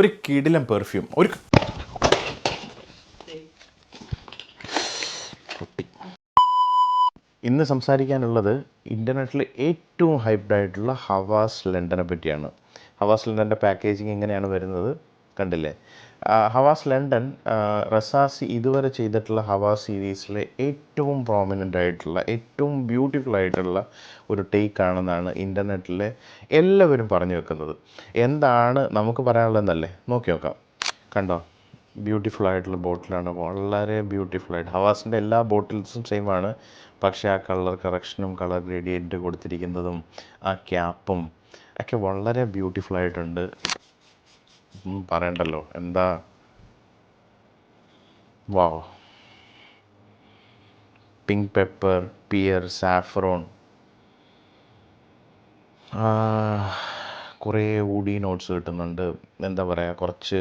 ഒരു കിടിലം പെർഫ്യൂം ഒരു ഇന്ന് സംസാരിക്കാനുള്ളത് ഇൻ്റർനെറ്റിൽ ഏറ്റവും ഹൈപ്ഡ് ആയിട്ടുള്ള ഹവാസ് ലണ്ടനെ പറ്റിയാണ്. ഹവാസ് ലണ്ടൻ്റെ പാക്കേജിങ് എങ്ങനെയാണ് വരുന്നത് കണ്ടില്ലേ? ഹവാസ് ലണ്ടൻ റസാസി ഇതുവരെ ചെയ്തിട്ടുള്ള ഹവാസ് സീരീസിലെ ഏറ്റവും പ്രോമിനൻ്റ് ആയിട്ടുള്ള ഏറ്റവും ബ്യൂട്ടിഫുൾ ആയിട്ടുള്ള ഒരു ടേക്കാണെന്നാണ് ഇൻ്റർനെറ്റിലെ എല്ലാവരും പറഞ്ഞു വെക്കുന്നത്. എന്താണ് നമുക്ക് പറയാനുള്ളതെന്നല്ലേ? നോക്കി നോക്കാം. കണ്ടോ, ബ്യൂട്ടിഫുൾ ആയിട്ടുള്ള ബോട്ടിലാണ്, വളരെ ബ്യൂട്ടിഫുൾ ആയിട്ട്. ഹവാസിൻ്റെ എല്ലാ ബോട്ടിൽസും സെയിം ആണ്, പക്ഷേ ആ കളർ കറക്ഷനും കളർ ഗ്രേഡിയൻറ്റ് കൊടുത്തിരിക്കുന്നതും ആ ക്യാപ്പും ഒക്കെ വളരെ ബ്യൂട്ടിഫുൾ ആയിട്ടുണ്ട്. പറയണ്ടല്ലോ, എന്താ വാവ്. പിങ്ക് പെപ്പർ, പിയർ, സാഫ്രോൺ, കുറേ വുഡി നോട്ട്സ് കിട്ടുന്നുണ്ട്. എന്താ പറയുക, കുറച്ച്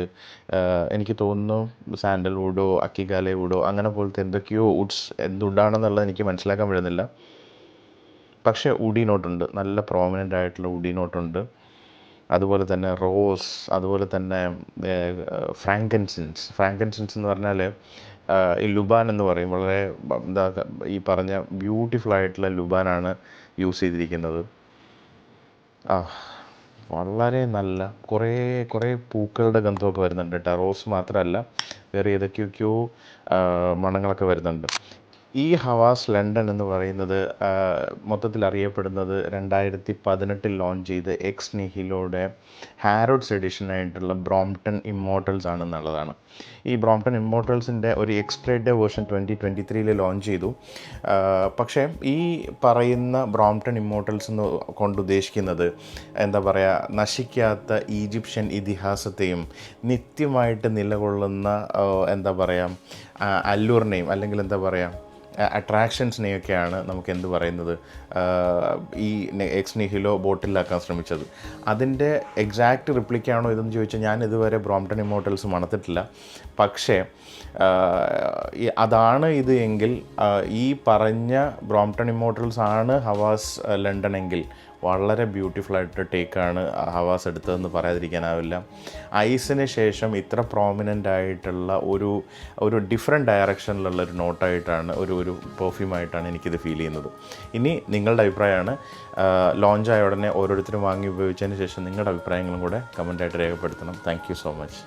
എനിക്ക് തോന്നുന്നു സാൻഡൽവുഡോ അക്കിഗാലെ വുഡോ അങ്ങനെ പോലത്തെ എന്തൊക്കെയോ വുഡ്സ്, എന്തുണ്ടാണെന്നുള്ളത് എനിക്ക് മനസ്സിലാക്കാൻ പറ്റുന്നില്ല. പക്ഷേ വുഡി നോട്ടുണ്ട്, നല്ല പ്രോമിനൻ്റ് ആയിട്ടുള്ള വുഡി നോട്ടുണ്ട്. അതുപോലെ തന്നെ റോസ്, അതുപോലെ തന്നെ ഫ്രാങ്കൻസിൻസ് എന്ന് പറഞ്ഞാൽ ഈ ലുബാൻ എന്ന് പറയും. വളരെ എന്താ ഈ പറഞ്ഞ ബ്യൂട്ടിഫുൾ ആയിട്ടുള്ള ലുബാനാണ് യൂസ് ചെയ്തിരിക്കുന്നത്. വളരെ നല്ല കുറേ പൂക്കളുടെ ഗന്ധമൊക്കെ വരുന്നുണ്ട് കേട്ടോ. റോസ് മാത്രമല്ല, വേറെ ഏതൊക്കെയൊക്കെയോ മണങ്ങളൊക്കെ വരുന്നുണ്ട്. ഈ ഹവാസ് ലണ്ടൻ എന്ന് പറയുന്നത് മൊത്തത്തിൽ അറിയപ്പെടുന്നത് 2018 ലോഞ്ച് ചെയ്ത് എക്സ് നിഹിലോയുടെ ഹാരോഡ്സ് എഡിഷനായിട്ടുള്ള ബ്രോംപ്ടൺ ഇമ്മോർട്ടൽസ് ആണെന്നുള്ളതാണ്. ഈ ബ്രോംപ്ടൺ ഇമ്മോർട്ടൽസിൻ്റെ ഒരു എക്സ്ട്രേഡ് വേർഷൻ 2023 ലോഞ്ച് ചെയ്തു. പക്ഷേ ഈ പറയുന്ന ബ്രോംപ്ടൺ ഇമ്മോർട്ടൽസ് എന്ന് കൊണ്ട് ഉദ്ദേശിക്കുന്നത് എന്താ പറയുക, നശിക്കാത്ത ഈജിപ്ഷ്യൻ ഇതിഹാസത്തെയും നിത്യമായിട്ട് നിലകൊള്ളുന്ന എന്താ പറയുക അല്ലൂറിനെയും അല്ലെങ്കിൽ എന്താ പറയുക അട്രാക്ഷൻസിനെയൊക്കെയാണ് നമുക്ക് എന്ത് പറയുന്നത് ഈ എക്സ് നിഹിലോ ബോട്ടിലാക്കാൻ ശ്രമിച്ചത്. അതിൻ്റെ എക്സാക്റ്റ് റിപ്ലിക്കാണോ ഇതെന്ന് ചോദിച്ചാൽ ഞാൻ ഇതുവരെ ബ്രോംപ്ടൺ ഇമ്മോർട്ടൽസ് മണത്തിട്ടില്ല. പക്ഷേ അതാണ് ഇത് എങ്കിൽ, ഈ പറഞ്ഞ ബ്രോംപ്ടൺ ഇമ്മോർട്ടൽസ് ആണ് ഹവാസ് ലണ്ടൻ എങ്കിൽ വളരെ ബ്യൂട്ടിഫുൾ ആയിട്ട് ടേക്കാണ് ഹവാസ് എടുത്തതെന്ന് പറയാതിരിക്കാനാവില്ല. ഐസിന് ശേഷം ഇത്ര പ്രോമിനൻ്റ് ആയിട്ടുള്ള ഒരു ഡിഫറെൻറ്റ് ഡയറക്ഷനിലുള്ള ഒരു നോട്ടായിട്ടാണ് ഒരു പെർഫ്യൂമായിട്ടാണ് എനിക്കിത് ഫീൽ ചെയ്യുന്നത്. ഇനി നിങ്ങളുടെ അഭിപ്രായമാണ്. ലോഞ്ചായ ഉടനെ ഓരോരുത്തരും വാങ്ങി ഉപയോഗിച്ചതിന് ശേഷം നിങ്ങളുടെ അഭിപ്രായങ്ങളും കൂടെ കമൻറ്റായിട്ട് രേഖപ്പെടുത്തണം. Thank you so much.